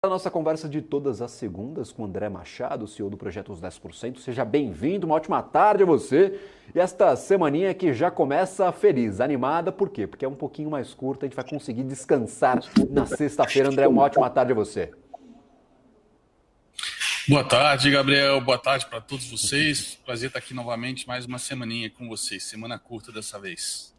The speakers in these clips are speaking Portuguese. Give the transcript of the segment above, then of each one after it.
A nossa conversa de todas as segundas com André Machado, CEO do Projeto Os 10%. Seja bem-vindo, uma ótima tarde a você. E esta semaninha que já começa feliz, animada, por quê? Porque é um pouquinho mais curta, a gente vai conseguir descansar na sexta-feira. André, uma ótima tarde a você. Boa tarde, Gabriel. Boa tarde para todos vocês. Prazer estar aqui novamente, mais uma semaninha com vocês. Semana curta dessa vez.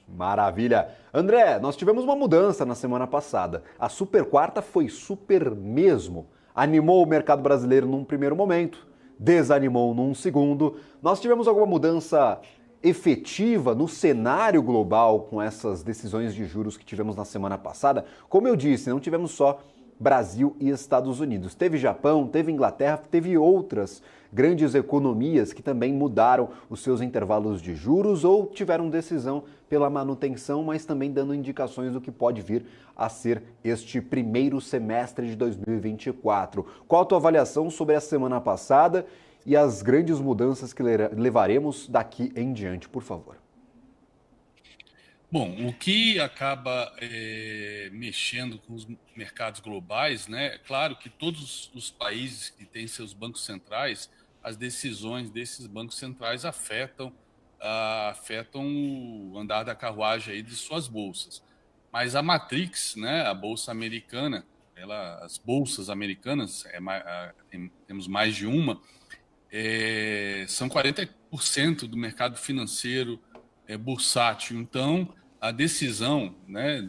Maravilha. André, nós tivemos uma mudança na semana passada. A super quarta foi super mesmo. Animou o mercado brasileiro num primeiro momento, desanimou num segundo. Nós tivemos alguma mudança efetiva no cenário global com essas decisões de juros que tivemos na semana passada? Como eu disse, não tivemos só Brasil e Estados Unidos. Teve Japão, teve Inglaterra, teve outras grandes economias que também mudaram os seus intervalos de juros ou tiveram decisão pela manutenção, mas também dando indicações do que pode vir a ser este primeiro semestre de 2024. Qual a tua avaliação sobre a semana passada e as grandes mudanças que levaremos daqui em diante, por favor? Bom, o que acaba mexendo com os mercados globais, né? É claro que todos os países que têm seus bancos centrais, as decisões desses bancos centrais afetam o andar da carruagem aí de suas bolsas. Mas a Matrix, né? A bolsa americana, as bolsas americanas, temos mais de uma, são 40% do mercado financeiro bursátil. Então, a decisão, né,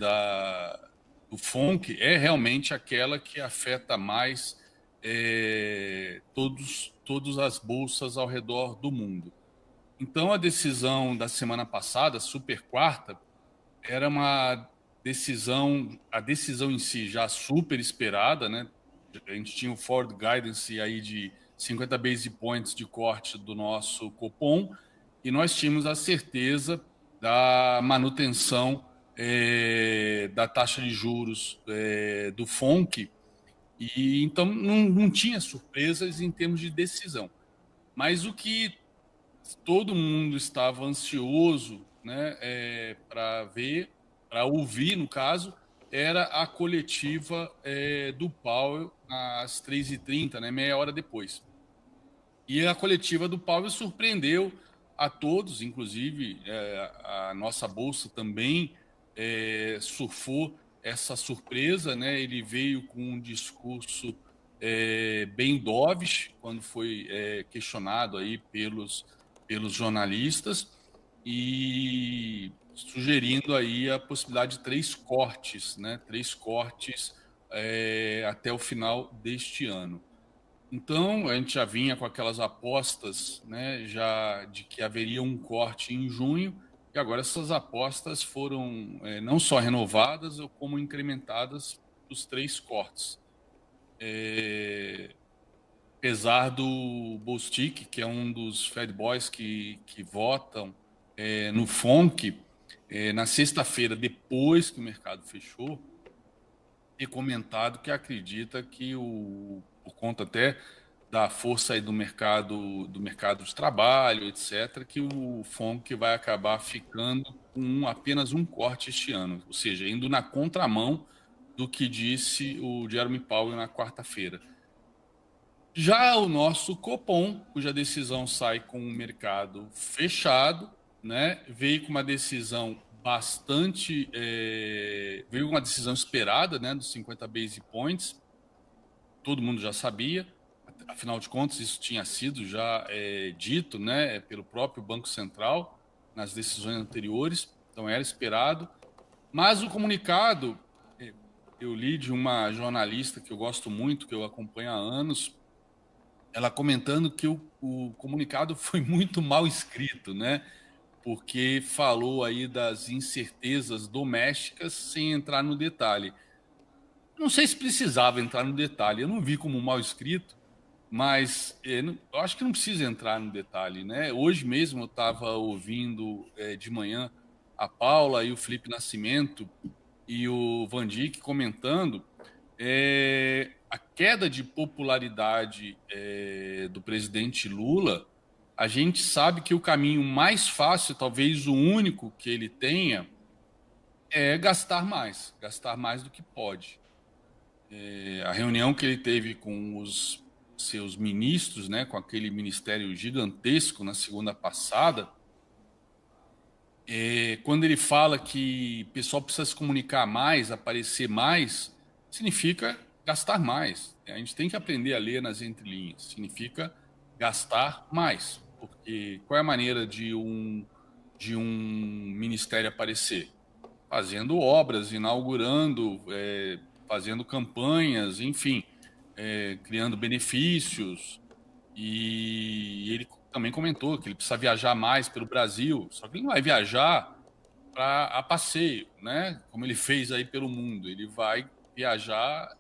do FONC é realmente aquela que afeta mais todas as bolsas ao redor do mundo. Então, a decisão da semana passada, super quarta, era a decisão em si já super esperada, né? A gente tinha o forward guidance aí de 50 base points de corte do nosso Copom e nós tínhamos a certeza da manutenção da taxa de juros do FONC e então não tinha surpresas em termos de decisão. Mas o que todo mundo estava ansioso, né, para ver, para ouvir, no caso, era a coletiva do Powell às 3h30, né, meia hora depois. E a coletiva do Powell surpreendeu a todos, inclusive a nossa bolsa também surfou essa surpresa, né? Ele veio com um discurso bem dovish quando foi questionado aí pelos jornalistas e sugerindo aí a possibilidade de três cortes, né? Três cortes até o final deste ano. Então, a gente já vinha com aquelas apostas, né, já de que haveria um corte em junho, e agora essas apostas foram não só renovadas, como incrementadas os três cortes. Apesar do Bostic, que é um dos Fed Boys que votam no FONC, na sexta-feira, depois que o mercado fechou, ter comentado que acredita que por conta até da força aí do mercado de trabalho, etc., que o FONC vai acabar ficando com apenas um corte este ano, ou seja, indo na contramão do que disse o Jeremy Powell na quarta-feira. Já o nosso Copom, cuja decisão sai com o mercado fechado, né, veio com uma decisão veio uma decisão esperada, né, dos 50 base points. Todo mundo já sabia, afinal de contas isso tinha sido já dito, né, pelo próprio Banco Central nas decisões anteriores, então era esperado. Mas o comunicado, eu li de uma jornalista que eu gosto muito, que eu acompanho há anos, ela comentando que o comunicado foi muito mal escrito, né? Porque falou aí das incertezas domésticas sem entrar no detalhe. Não sei se precisava entrar no detalhe, eu não vi como mal escrito, mas eu acho que não precisa entrar no detalhe, né? Hoje mesmo eu estava ouvindo de manhã a Paula e o Felipe Nascimento e o Van Dijk comentando a queda de popularidade do presidente Lula. A gente sabe que o caminho mais fácil, talvez o único que ele tenha, é gastar mais do que pode. a reunião que ele teve com os seus ministros, né, com aquele ministério gigantesco na segunda passada, quando ele fala que o pessoal precisa se comunicar mais, aparecer mais, significa gastar mais. A gente tem que aprender a ler nas entrelinhas. Significa gastar mais. Porque qual é a maneira de um ministério aparecer? Fazendo obras, inaugurando, fazendo campanhas, enfim, criando benefícios. E ele também comentou que ele precisa viajar mais pelo Brasil, só que ele não vai viajar a passeio, né? Como ele fez aí pelo mundo. Ele vai viajar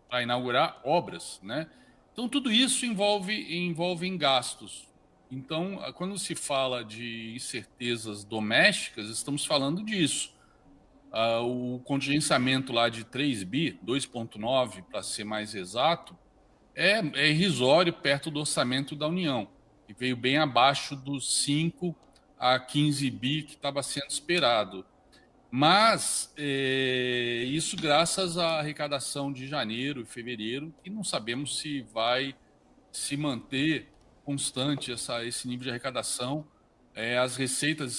para inaugurar obras, né? Então tudo isso envolve em gastos. Então, quando se fala de incertezas domésticas, estamos falando disso. O contingenciamento lá de 3 bi, 2,9 para ser mais exato, é irrisório perto do orçamento da União, que veio bem abaixo dos 5 a 15 bi que estava sendo esperado. Mas isso graças à arrecadação de janeiro e fevereiro, que não sabemos se vai se manter constante esse nível de arrecadação. As receitas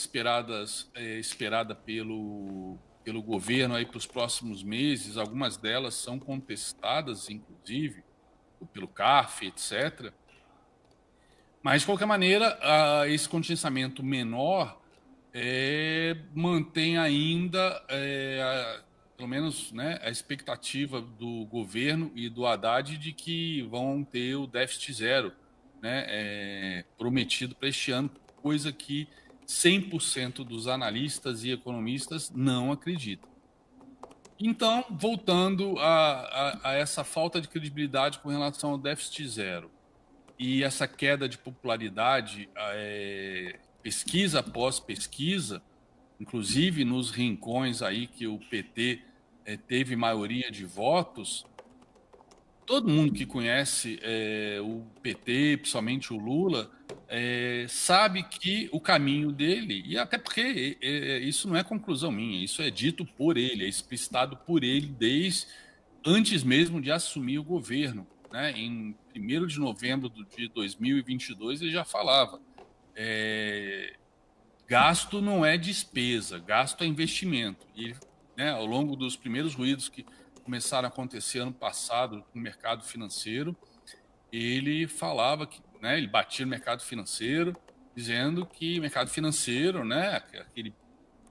esperada pelo governo aí para os próximos meses, algumas delas são contestadas, inclusive, pelo CARF, etc. Mas, de qualquer maneira, esse contingenciamento menor mantém ainda, pelo menos, né, a expectativa do governo e do Haddad de que vão ter o déficit zero, né, prometido para este ano, coisa que 100% dos analistas e economistas não acreditam. Então, voltando a essa falta de credibilidade com relação ao déficit zero e essa queda de popularidade, pesquisa após pesquisa, inclusive nos rincões aí que o PT teve maioria de votos, todo mundo que conhece o PT, principalmente o Lula, sabe que o caminho dele, e até porque isso não é conclusão minha, isso é dito por ele, é explicitado por ele desde antes mesmo de assumir o governo, né? Em 1º de novembro de 2022 ele já falava, gasto não é despesa, gasto é investimento. E, né, ao longo dos primeiros ruídos que começaram a acontecer ano passado no mercado financeiro, ele falava que, né, ele batia no mercado financeiro, dizendo que o mercado financeiro, né, aquele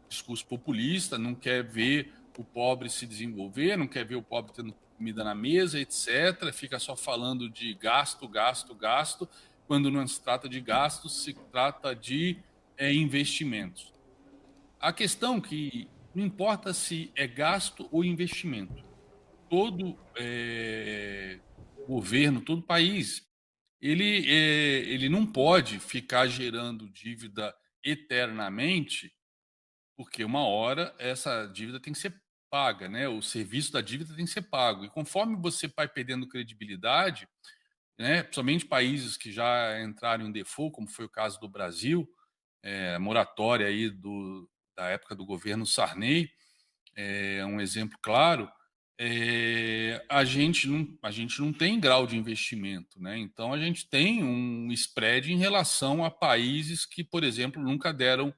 discurso populista, não quer ver o pobre se desenvolver, não quer ver o pobre tendo comida na mesa, etc. Fica só falando de gasto, gasto, gasto, quando não se trata de gastos, se trata de investimentos. A questão que não importa se é gasto ou investimento, todo governo, todo país, ele não pode ficar gerando dívida eternamente, porque uma hora essa dívida tem que ser paga, né? O serviço da dívida tem que ser pago. E conforme você vai perdendo credibilidade, né, principalmente países que já entraram em default, como foi o caso do Brasil, moratória aí da época do governo Sarney, é um exemplo claro. A gente não tem grau de investimento, né? Então a gente tem um spread em relação a países que, por exemplo, nunca deram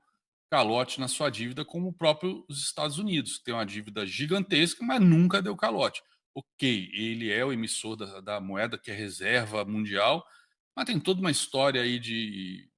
calote na sua dívida, como o próprio os Estados Unidos, que tem uma dívida gigantesca, mas nunca deu calote. Ok, ele é o emissor da moeda que é reserva mundial, mas tem toda uma história aí de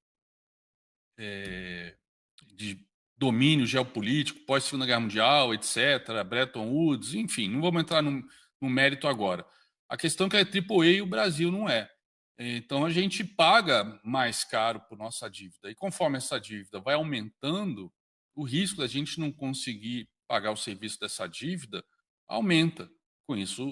domínio geopolítico, pós-Segunda Guerra Mundial, etc., Bretton Woods, enfim, não vamos entrar no mérito agora. A questão é que a AAA e o Brasil não é. Então a gente paga mais caro por nossa dívida. E conforme essa dívida vai aumentando, o risco da gente não conseguir pagar o serviço dessa dívida aumenta. Com isso,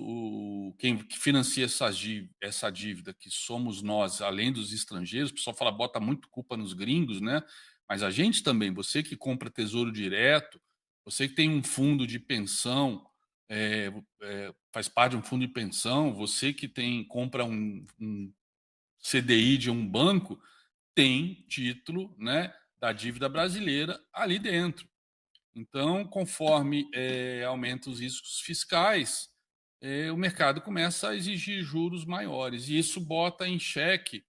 quem financia essa dívida, que somos nós, além dos estrangeiros, o pessoal fala, bota muito culpa nos gringos, né? Mas a gente também, você que compra tesouro direto, você que tem um fundo de pensão, faz parte de um fundo de pensão, você que compra um CDI de um banco, tem título, né, da dívida brasileira ali dentro. Então, conforme aumenta os riscos fiscais, o mercado começa a exigir juros maiores. E isso bota em xeque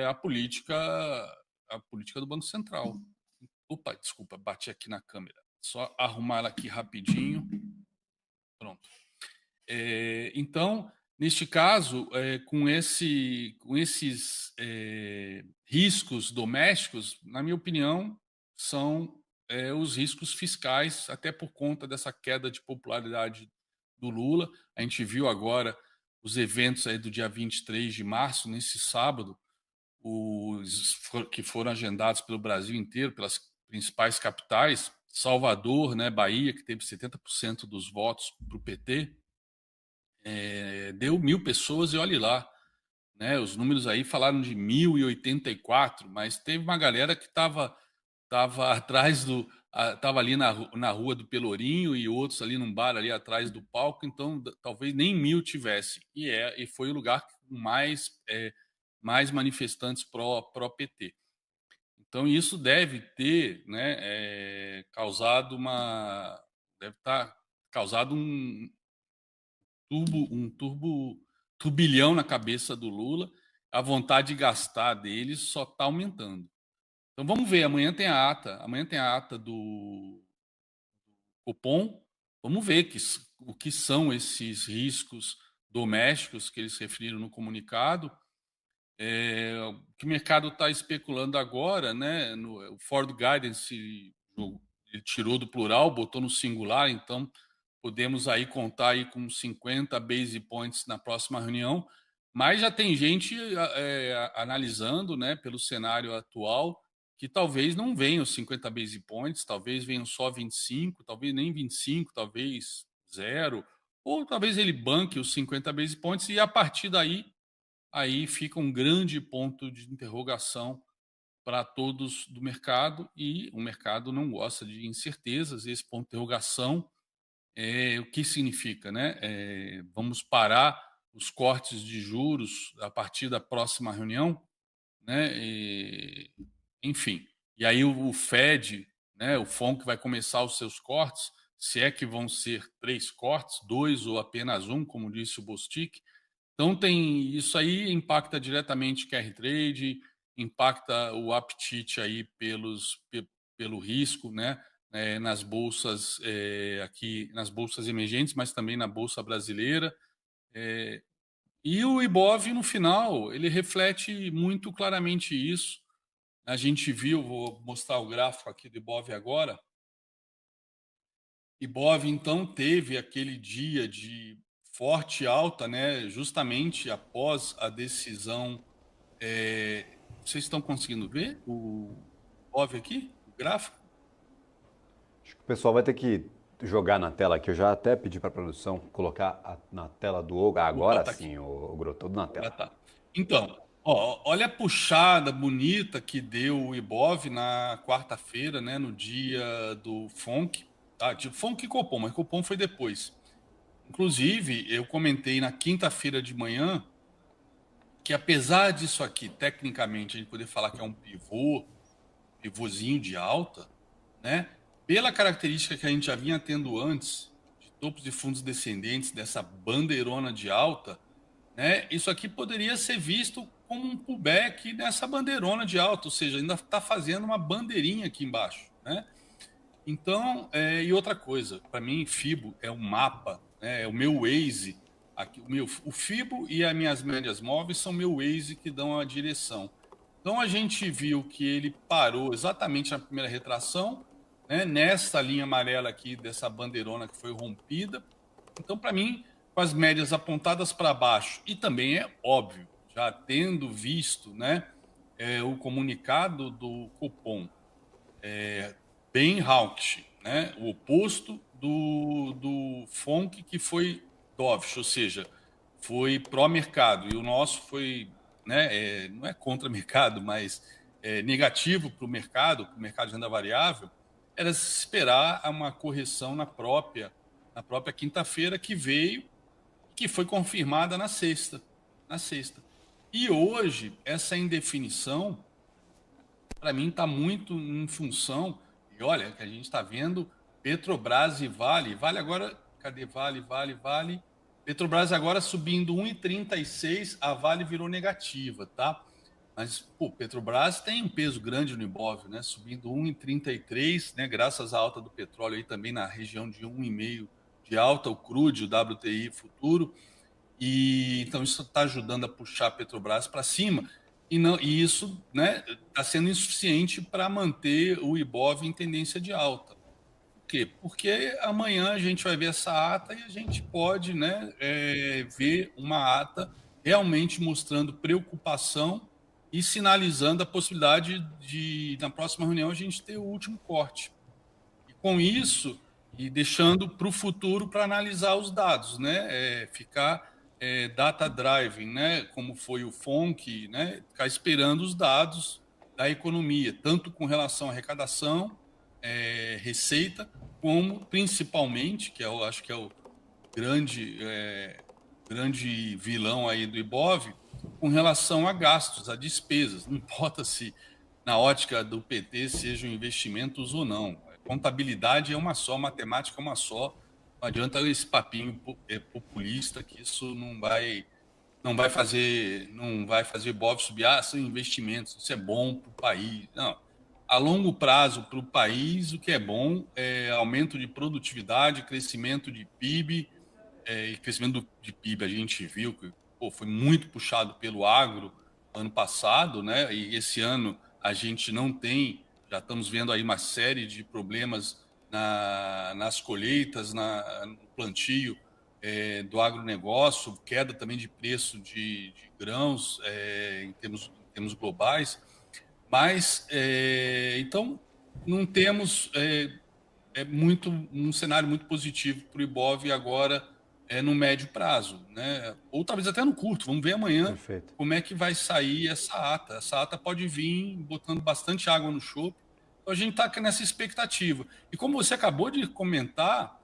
a política do Banco Central. Opa, desculpa, bati aqui na câmera. Só arrumar ela aqui rapidinho. Pronto. Então, neste caso, com esses riscos domésticos, na minha opinião, são os riscos fiscais, até por conta dessa queda de popularidade do Lula. A gente viu agora os eventos aí do dia 23 de março, nesse sábado, que foram agendados pelo Brasil inteiro, pelas principais capitais. Salvador, né, Bahia, que teve 70% dos votos para o PT, deu 1.000 pessoas e olhe lá. Né, os números aí falaram de 1.084, mas teve uma galera que estava atrás estava ali na rua do Pelourinho e outros ali num bar ali atrás do palco, então talvez nem 1.000 tivesse. E foi o lugar com mais manifestantes pró-PT. Então isso deve ter, né, deve estar causado turbilhão na cabeça do Lula. A vontade de gastar deles só está aumentando. Então vamos ver, amanhã tem a ata do Copom. Vamos ver o que são esses riscos domésticos que eles referiram no comunicado. O que o mercado está especulando agora, né? O Ford Guidance ele tirou do plural, botou no singular, então podemos aí contar aí com 50 base points na próxima reunião, mas já tem gente analisando, né, pelo cenário atual, que talvez não venham os 50 base points, talvez venham só 25, talvez nem 25, talvez zero, ou talvez ele banque os 50 base points e a partir daí aí fica um grande ponto de interrogação para todos do mercado, e o mercado não gosta de incertezas. Esse ponto de interrogação o que significa, né? Vamos parar os cortes de juros a partir da próxima reunião, né? Enfim, e aí o Fed, né? O FONC vai começar os seus cortes, se é que vão ser 3 cortes, 2 ou apenas um, como disse o Bostic. Então tem isso aí, impacta diretamente carry trade, impacta o apetite aí pelo risco, né? Nas bolsas aqui, nas bolsas emergentes, mas também na bolsa brasileira. E o Ibov no final ele reflete muito claramente isso. A gente viu, vou mostrar o gráfico aqui do Ibov agora. Ibov então teve aquele dia de forte alta, né? Justamente após a decisão. Vocês estão conseguindo ver o Ibov aqui, o gráfico? Acho que o pessoal vai ter que jogar na tela aqui. Eu já até pedi para a produção colocar na tela do Hugo. Agora Opa, tá sim, aqui. o Gro, tudo na tela. Tá. Então, olha a puxada bonita que deu o Ibov na quarta-feira, né? No dia do FONC. Tá? Tipo, FONC e Copom, mas Copom foi depois. Inclusive, eu comentei na quinta-feira de manhã que apesar disso aqui, tecnicamente, a gente poder falar que é um pivôzinho de alta, né? Pela característica que a gente já vinha tendo antes, de topos de fundos descendentes, dessa bandeirona de alta, né? Isso aqui poderia ser visto como um pullback nessa bandeirona de alta, ou seja, ainda está fazendo uma bandeirinha aqui embaixo, né? Então, e outra coisa, para mim, FIBO é um mapa, né? É o meu Waze. Aqui, o FIBO e as minhas médias móveis são meu Waze que dão a direção. Então, a gente viu que ele parou exatamente na primeira retração, né? Nessa linha amarela aqui, dessa bandeirona que foi rompida. Então, para mim, com as médias apontadas para baixo, e também é óbvio, já tendo visto, né, o comunicado do Copom, bem hawkish, né? O oposto do FONC, que foi dovish, ou seja, foi pró-mercado, e o nosso foi, né, não é contra mercado, mas negativo para o mercado de renda variável. Era se esperar uma correção na própria quinta-feira, que veio, que foi confirmada na sexta. E hoje, essa indefinição, para mim, está muito em função. E olha, que a gente está vendo Petrobras e Vale. Vale agora, cadê Vale? Petrobras agora subindo 1,36, a Vale virou negativa, tá? Mas, pô, Petrobras tem um peso grande no Ibov, né? Subindo 1,33, né? Graças à alta do petróleo aí também na região de 1,5 de alta, o crude, o WTI futuro. E então isso está ajudando a puxar a Petrobras para cima. E isso, né, está sendo insuficiente para manter o Ibov em tendência de alta. Por quê? Porque amanhã a gente vai ver essa ata e a gente pode, né, ver uma ata realmente mostrando preocupação e sinalizando a possibilidade de, na próxima reunião, a gente ter o último corte. E com isso, e deixando para o futuro para analisar os dados, né? Ficar data driving, né? Como foi o FONC, né? Ficar esperando os dados da economia, tanto com relação à arrecadação, receita, como principalmente, que eu acho que é o grande, grande vilão aí do Ibov, com relação a gastos, a despesas. Não importa se na ótica do PT sejam investimentos ou não. Contabilidade é uma só, matemática é uma só. Não adianta esse papinho populista que isso não vai fazer Ibov subir. Ah, são investimentos, isso é bom para o país. Não. A longo prazo, para o país, o que é bom é aumento de produtividade, crescimento de PIB, e crescimento de PIB a gente viu que foi muito puxado pelo agro ano passado, né? E esse ano a gente não tem, já estamos vendo aí uma série de problemas nas colheitas, no plantio do agronegócio, queda também de preço de grãos em termos globais. Mas, então, não temos um cenário muito positivo para o Ibov agora no médio prazo, né? Ou talvez até no curto. Vamos ver amanhã Perfeito. como é que vai sair essa ata. Essa ata pode vir botando bastante água no chope. Então a gente está nessa expectativa. E como você acabou de comentar,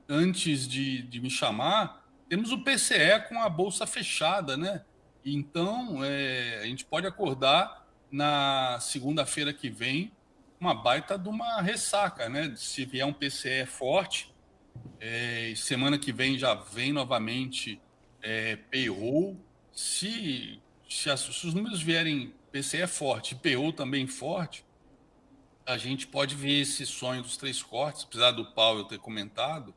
antes de me chamar, temos o PCE com a bolsa fechada, né? Então a gente pode acordar na segunda-feira que vem uma baita de uma ressaca, né? Se vier um PCE forte, semana que vem já vem novamente payroll. Se os números vierem PCE forte e payroll também forte, a gente pode ver esse sonho dos três cortes, apesar do Powell ter comentado,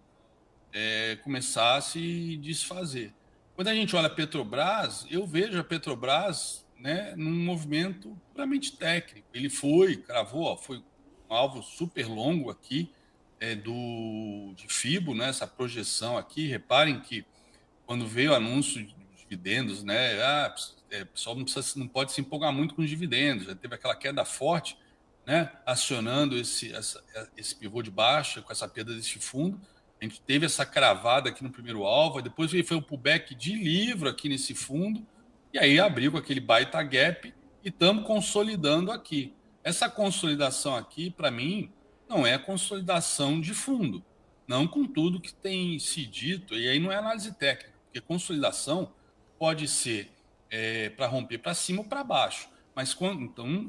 começar a se desfazer. Quando a gente olha a Petrobras, eu vejo a Petrobras, né, num movimento puramente técnico. Ele cravou, foi um alvo super longo aqui de FIBO, né, essa projeção aqui. Reparem que quando veio o anúncio de dividendos, né, o pessoal não pode se empolgar muito com os dividendos. Já teve aquela queda forte, né, acionando esse pivô de baixa com essa perda desse fundo. A gente teve essa cravada aqui no primeiro alvo, depois foi um pullback de livro aqui nesse fundo, e aí abriu com aquele baita gap e estamos consolidando aqui. Essa consolidação aqui, para mim, não é consolidação de fundo, não com tudo que tem se dito, e aí não é análise técnica, porque consolidação pode ser para romper para cima ou para baixo, mas então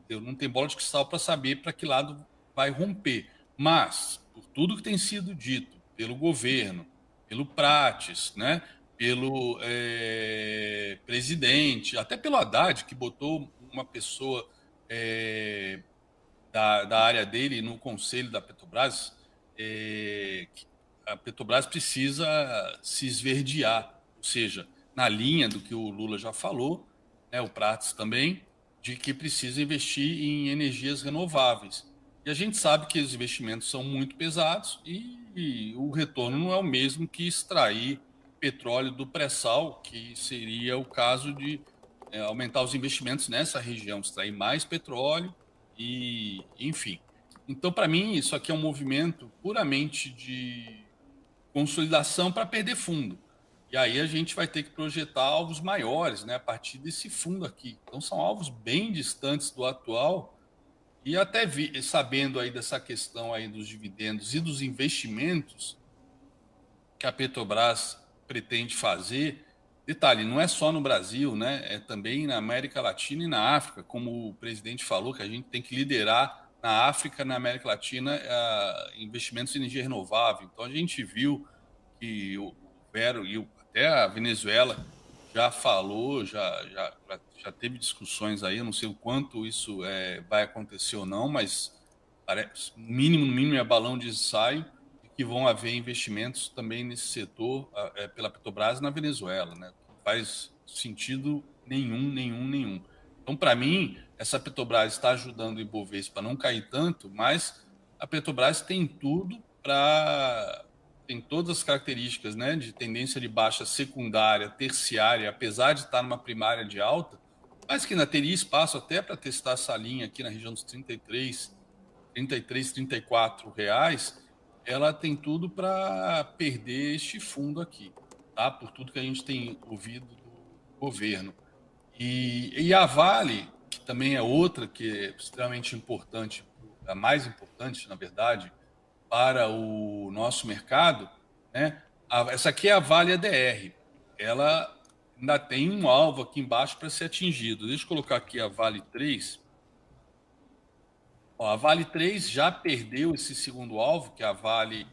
eu não tenho bola de cristal para saber para que lado vai romper, mas por tudo que tem sido dito pelo governo, pelo Prates, né, pelo presidente, até pelo Haddad, que botou uma pessoa da área dele no conselho da Petrobras, que a Petrobras precisa se esverdear, ou seja, na linha do que o Lula já falou, né, o Prates também, de que precisa investir em energias renováveis. E a gente sabe que os investimentos são muito pesados e o retorno não é o mesmo que extrair petróleo do pré-sal, que seria o caso de aumentar os investimentos nessa região, extrair mais petróleo e, enfim. Então, para mim, isso aqui é um movimento puramente de consolidação para perder fundo. E aí a gente vai ter que projetar alvos maiores, né, a partir desse fundo aqui. Então, são alvos bem distantes do atual. E até sabendo aí dessa questão aí dos dividendos e dos investimentos que a Petrobras pretende fazer, detalhe, não é só no Brasil, né? É também na América Latina e na África, como o presidente falou, que a gente tem que liderar na África, na América Latina, investimentos em energia renovável. Então a gente viu que houveram, e até a Venezuela já falou, já teve discussões aí, eu não sei o quanto isso vai acontecer ou não, mas parece, no mínimo é balão de ensaio, de que vão haver investimentos também nesse setor pela Petrobras na Venezuela, né? Não faz sentido nenhum. Então, para mim, essa Petrobras está ajudando o Ibovespa a não cair tanto, mas a Petrobras tem tudo para... Tem todas as características, né, de tendência de baixa secundária, terciária, apesar de estar numa primária de alta, mas que ainda teria espaço até para testar essa linha aqui na região dos 33, 34 reais, ela tem tudo para perder este fundo aqui, tá? Por tudo que a gente tem ouvido do governo. E a Vale, que também é outra que é extremamente importante, a mais importante, na verdade, para o nosso mercado, né? Essa aqui é a Vale ADR. Ela ainda tem um alvo aqui embaixo para ser atingido. Deixa eu colocar aqui a Vale 3. Ó, a Vale 3 já perdeu esse segundo alvo, que a Vale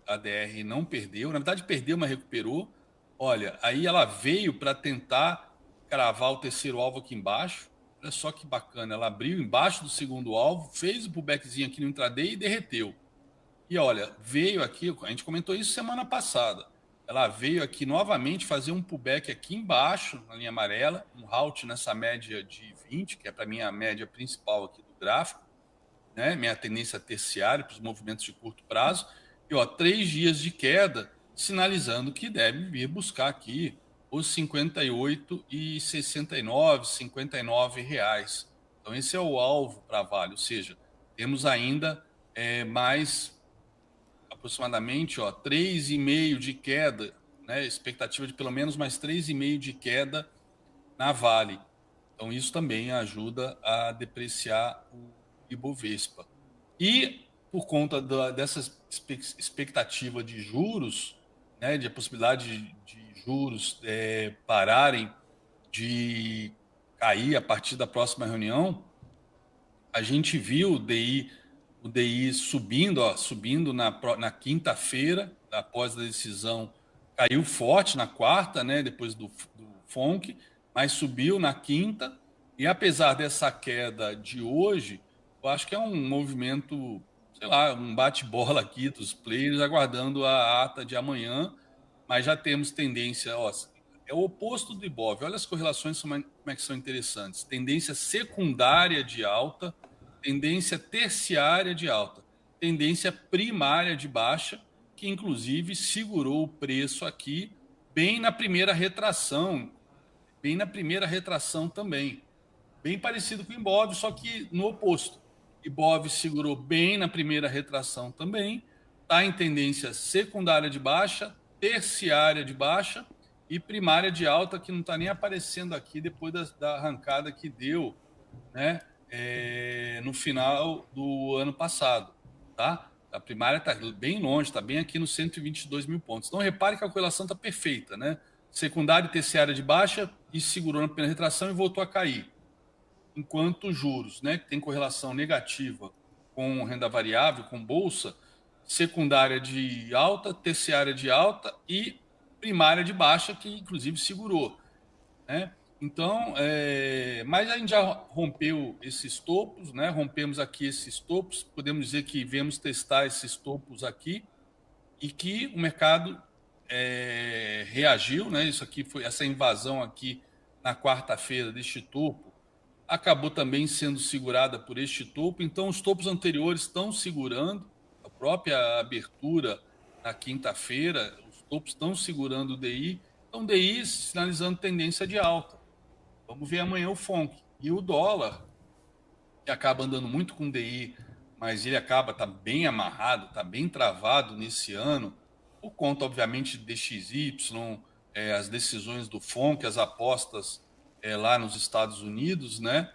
ADR não perdeu. Na verdade, perdeu, mas recuperou. Olha, aí ela veio para tentar cravar o terceiro alvo aqui embaixo. Olha só que bacana. Ela abriu embaixo do segundo alvo, fez o pullbackzinho aqui no intraday e derreteu. E olha, veio aqui, a gente comentou isso semana passada. Ela veio aqui novamente fazer um pullback aqui embaixo, na linha amarela, um halt nessa média de 20, que é para mim a média principal aqui do gráfico, né? Minha tendência terciária para os movimentos de curto prazo. E ó, 3 dias de queda, sinalizando que deve vir buscar aqui os 58 e 69, 59 reais. Então esse é o alvo para a Vale, ou seja, temos ainda mais aproximadamente 3,5 de queda, né? Expectativa de pelo menos mais 3,5 de queda na Vale. Então isso também ajuda a depreciar o Ibovespa. E por conta dessa expectativa de juros, né, de a possibilidade de juros pararem de cair a partir da próxima reunião, a gente viu o DI subindo na quinta-feira, após a decisão, caiu forte na quarta, né, depois do FONC, mas subiu na quinta, e apesar dessa queda de hoje, eu acho que é um movimento, sei lá, um bate-bola aqui dos players, aguardando a ata de amanhã, mas já temos tendência, é o oposto do Ibov, olha as correlações como é que são interessantes, tendência secundária de alta, tendência terciária de alta, tendência primária de baixa, que inclusive segurou o preço aqui bem na primeira retração também. Bem parecido com o Ibov, só que no oposto. Ibov segurou bem na primeira retração também, está em tendência secundária de baixa, terciária de baixa e primária de alta, que não está nem aparecendo aqui depois da arrancada que deu, né? No final do ano passado, tá? A primária está bem longe, está bem aqui nos 122 mil pontos. Então, repare que a correlação está perfeita, né? Secundária e terciária de baixa e segurou na primeira retração e voltou a cair. Enquanto juros, né, que tem correlação negativa com renda variável, com bolsa, secundária de alta, terciária de alta e primária de baixa, que inclusive segurou, né? Então, mas a gente já rompeu esses topos, né? Rompemos aqui esses topos, podemos dizer que viemos testar esses topos aqui e que o mercado reagiu, né? Isso aqui foi essa invasão aqui na quarta-feira deste topo, acabou também sendo segurada por este topo. Então, os topos anteriores estão segurando, a própria abertura na quinta-feira, os topos estão segurando o DI, então o DI sinalizando tendência de alta. Vamos ver amanhã o FONC. E o dólar, que acaba andando muito com o DI, mas ele tá bem amarrado, está bem travado nesse ano, por conta, obviamente, de DXY, as decisões do FONC, as apostas lá nos Estados Unidos, né?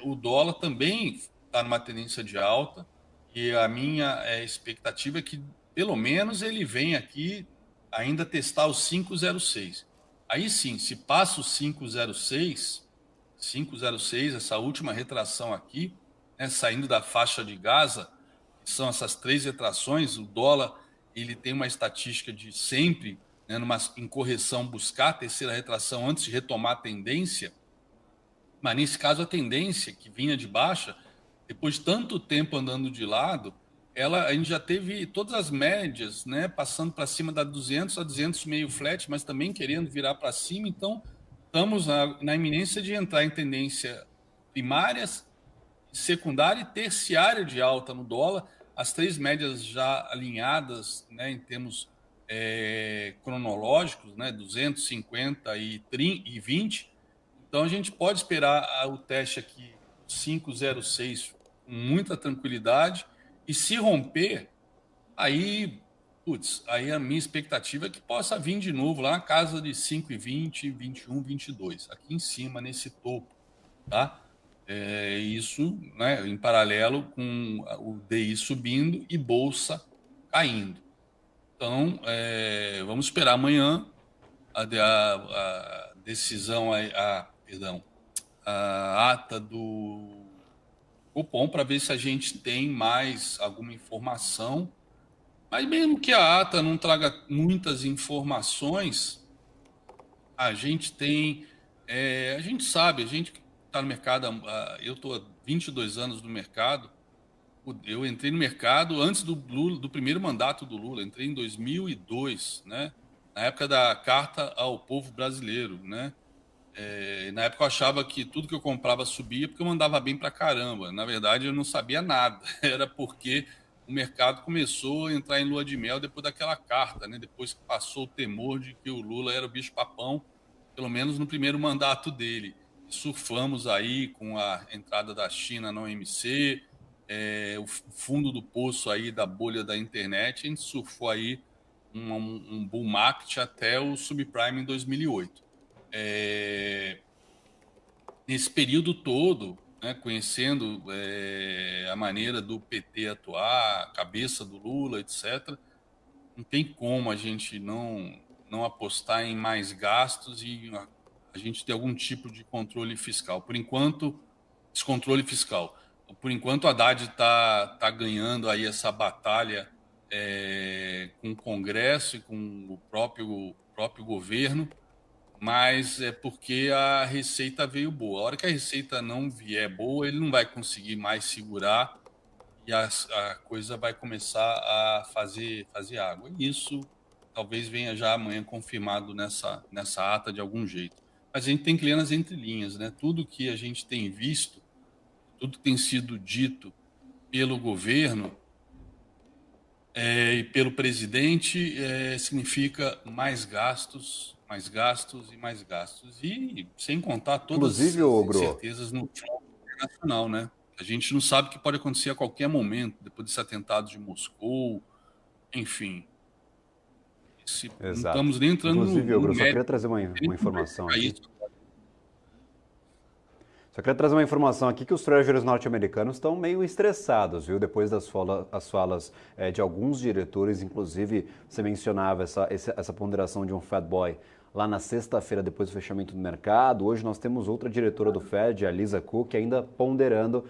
O dólar também está numa tendência de alta, e a minha expectativa é que, pelo menos, ele venha aqui ainda testar os 5,06. Aí sim, se passa o 5,06, essa última retração aqui, né, saindo da faixa de Gaza, que são essas 3 retrações, o dólar ele tem uma estatística de sempre, né, em correção, buscar a terceira retração antes de retomar a tendência, mas nesse caso a tendência que vinha de baixa, depois de tanto tempo andando de lado, a gente já teve todas as médias, né, passando para cima da 200 a 200 meio flat, mas também querendo virar para cima. Então, estamos na iminência de entrar em tendência primária, secundária e terciária de alta no dólar, as três médias já alinhadas, né, em termos cronológicos, né, 250 e 20. Então, a gente pode esperar o teste aqui 506 com muita tranquilidade, e se romper, aí, aí a minha expectativa é que possa vir de novo lá na casa de 5,20, 21, 22, aqui em cima, nesse topo, tá? Isso, né, em paralelo com o DI subindo e Bolsa caindo. Então, vamos esperar amanhã a decisão, perdão, a ata do Copom para ver se a gente tem mais alguma informação. Mas mesmo que a ata não traga muitas informações, a gente tem, a gente sabe, a gente está no mercado, eu estou há 22 anos no mercado, eu entrei no mercado antes do Lula, do primeiro mandato do Lula, entrei em 2002, né? Na época da Carta ao Povo Brasileiro, né? Na época eu achava que tudo que eu comprava subia porque eu mandava bem pra caramba. Na verdade, eu não sabia nada. Era porque o mercado começou a entrar em lua de mel depois daquela carta, né? Depois que passou o temor de que o Lula era o bicho-papão, pelo menos no primeiro mandato dele. Surfamos aí com a entrada da China na OMC, o fundo do poço aí da bolha da internet. A gente surfou aí um bull market até o subprime em 2008. Nesse período todo, né, conhecendo a maneira do PT atuar, a cabeça do Lula, etc., não tem como a gente não apostar em mais gastos e a gente ter algum tipo de controle fiscal. Por enquanto, descontrole fiscal. Por enquanto, a Haddad está ganhando aí essa batalha com o Congresso e com o próprio governo, mas é porque a receita veio boa. A hora que a receita não vier boa, ele não vai conseguir mais segurar e a coisa vai começar a fazer água. E isso talvez venha já amanhã confirmado nessa ata de algum jeito. Mas a gente tem que ler nas entrelinhas, né? Tudo que a gente tem visto, tudo que tem sido dito pelo governo e pelo presidente significa mais gastos e mais gastos. E sem contar todas as incertezas no front internacional, né? A gente não sabe o que pode acontecer a qualquer momento, depois desse atentado de Moscou, enfim. Não estamos nem entrando Inclusive, Ogro, só queria trazer uma informação aqui. Só queria trazer uma informação aqui que os treasuries norte-americanos estão meio estressados, viu? Depois das falas de alguns diretores, inclusive você mencionava essa ponderação de um Fed Boy lá na sexta-feira depois do fechamento do mercado. Hoje nós temos outra diretora do Fed, a Lisa Cook, ainda ponderando,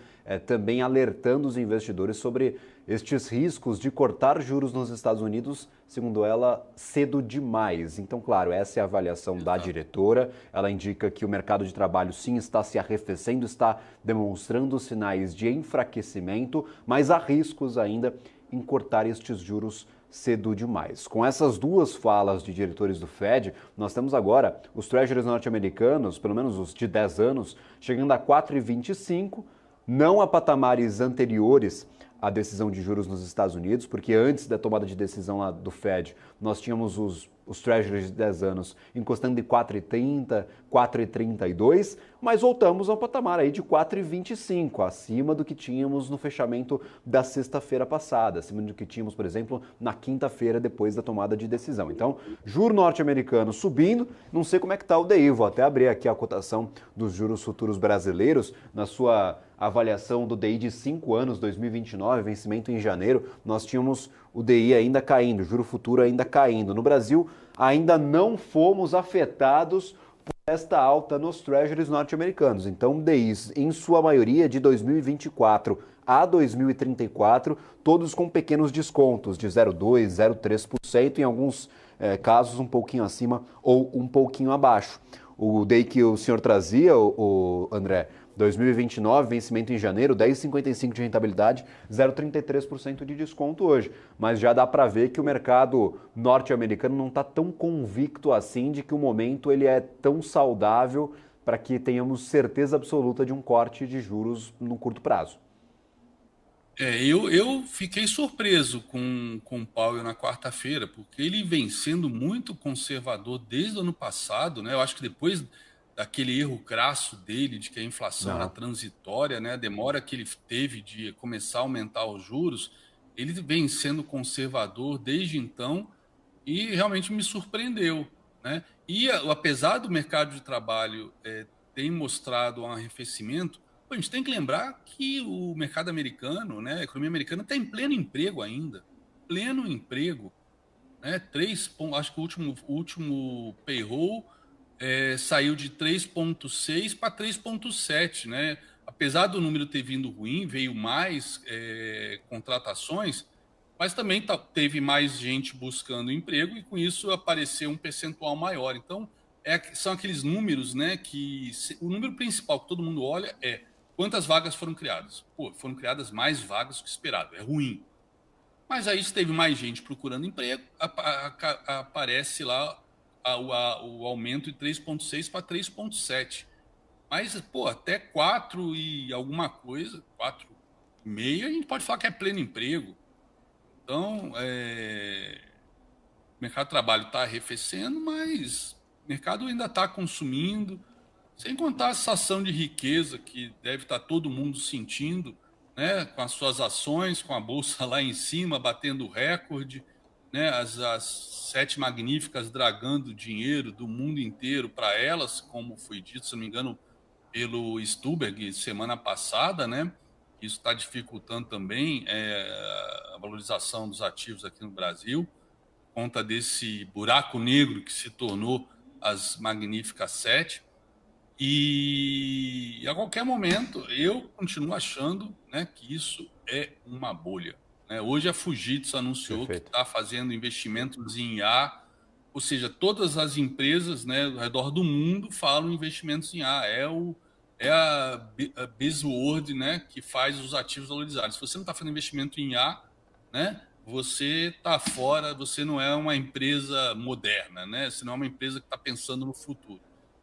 também alertando os investidores sobre estes riscos de cortar juros nos Estados Unidos, segundo ela, cedo demais. Então, claro, essa é a avaliação da diretora. Ela indica que o mercado de trabalho sim está se arrefecendo, está demonstrando sinais de enfraquecimento, mas há riscos ainda em cortar estes juros cedo demais. Com essas duas falas de diretores do Fed, nós temos agora os treasuries norte-americanos, pelo menos os de 10 anos, chegando a 4,25, não a patamares anteriores à decisão de juros nos Estados Unidos, porque antes da tomada de decisão lá do Fed, nós tínhamos os treasuries de 10 anos encostando de 4,30, 4,32, mas voltamos ao patamar aí de 4,25, acima do que tínhamos no fechamento da sexta-feira passada, acima do que tínhamos, por exemplo, na quinta-feira depois da tomada de decisão. Então, juro norte-americano subindo, não sei como é que está o DI, vou até abrir aqui a cotação dos juros futuros brasileiros, na sua avaliação do DI de 5 anos, 2029, vencimento em janeiro, nós tínhamos o DI ainda caindo, o juro futuro ainda caindo. No Brasil, ainda não fomos afetados por esta alta nos treasuries norte-americanos. Então, DIs, em sua maioria, de 2024 a 2034, todos com pequenos descontos de 0,2%, 0,3%, em alguns casos um pouquinho acima ou um pouquinho abaixo. O DI que o senhor trazia, o André, 2029, vencimento em janeiro, 10,55% de rentabilidade, 0,33% de desconto hoje. Mas já dá para ver que o mercado norte-americano não está tão convicto assim de que o momento ele é tão saudável para que tenhamos certeza absoluta de um corte de juros no curto prazo. Eu fiquei surpreso com o Powell na quarta-feira, porque ele vem sendo muito conservador desde o ano passado, né? Eu acho que depois daquele erro crasso dele de que a inflação era transitória, né? A demora que ele teve de começar a aumentar os juros, ele vem sendo conservador desde então e realmente me surpreendeu, né? E apesar do mercado de trabalho ter mostrado um arrefecimento, a gente tem que lembrar que o mercado americano, né, a economia americana está em pleno emprego ainda, pleno emprego, né? Acho que o último payroll saiu de 3,6 para 3,7, né? Apesar do número ter vindo ruim, veio mais contratações, mas também teve mais gente buscando emprego e com isso apareceu um percentual maior. Então, são aqueles números, né, que o número principal que todo mundo olha é quantas vagas foram criadas. Pô, foram criadas mais vagas do que esperado, é ruim. Mas aí se teve mais gente procurando emprego, aparece lá o aumento de 3,6 para 3,7. Mas, pô, até 4 e alguma coisa, 4,5, a gente pode falar que é pleno emprego. Então, o mercado de trabalho está arrefecendo, mas o mercado ainda está consumindo, sem contar a sensação de riqueza que deve estar todo mundo sentindo, né, com as suas ações, com a bolsa lá em cima, batendo recorde, né, as sete magníficas dragando dinheiro do mundo inteiro para elas, como foi dito, se não me engano, pelo Stuberg semana passada, né? Isso está dificultando também a valorização dos ativos aqui no Brasil, por conta desse buraco negro que se tornou as magníficas sete. E a qualquer momento eu continuo achando, né, que isso é uma bolha, né? Hoje a Fujitsu anunciou que está fazendo investimentos em IA, ou seja, todas as empresas, né, ao redor do mundo falam investimentos em IA. É a buzzword, né, que faz os ativos valorizados. Se você não está fazendo investimento em IA, né, você está fora, você não é uma empresa moderna, né? Você não é uma empresa que está pensando no futuro.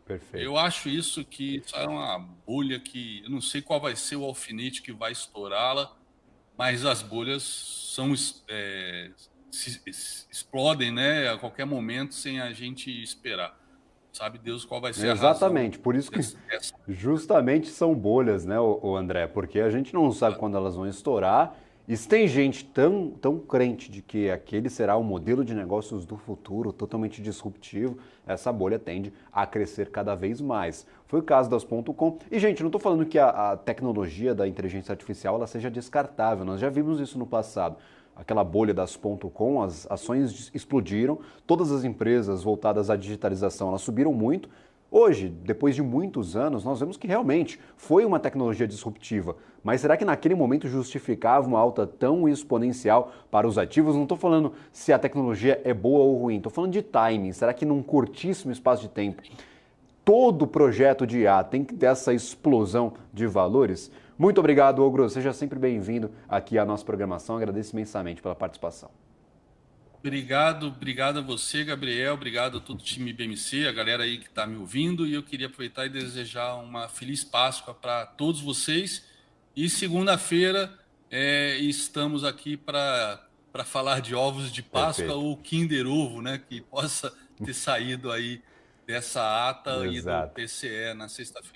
Perfeito. Eu acho que isso é uma bolha que eu não sei qual vai ser o alfinete que vai estourá-la, mas as bolhas explodem, né, a qualquer momento sem a gente esperar. Sabe Deus qual vai ser a razão. Exatamente, por isso que justamente são bolhas, né, o André, porque a gente não sabe quando elas vão estourar. E se tem gente tão crente de que aquele será o modelo de negócios do futuro, totalmente disruptivo, essa bolha tende a crescer cada vez mais. Foi o caso das .com. E, gente, não estou falando que a tecnologia da inteligência artificial ela seja descartável, nós já vimos isso no passado. Aquela bolha das .com, as ações explodiram, todas as empresas voltadas à digitalização, elas subiram muito. Hoje, depois de muitos anos, nós vemos que realmente foi uma tecnologia disruptiva. Mas será que naquele momento justificava uma alta tão exponencial para os ativos? Não estou falando se a tecnologia é boa ou ruim, estou falando de timing. Será que num curtíssimo espaço de tempo, todo projeto de IA tem que ter essa explosão de valores? Muito obrigado, Ogro. Seja sempre bem-vindo aqui à nossa programação. Agradeço imensamente pela participação. Obrigado a você, Gabriel. Obrigado a todo o time BMC, a galera aí que está me ouvindo. E eu queria aproveitar e desejar uma feliz Páscoa para todos vocês. E segunda-feira estamos aqui para falar de ovos de Páscoa. Perfeito. Ou Kinder Ovo, né? Que possa ter saído aí dessa ata e do PCE na sexta-feira.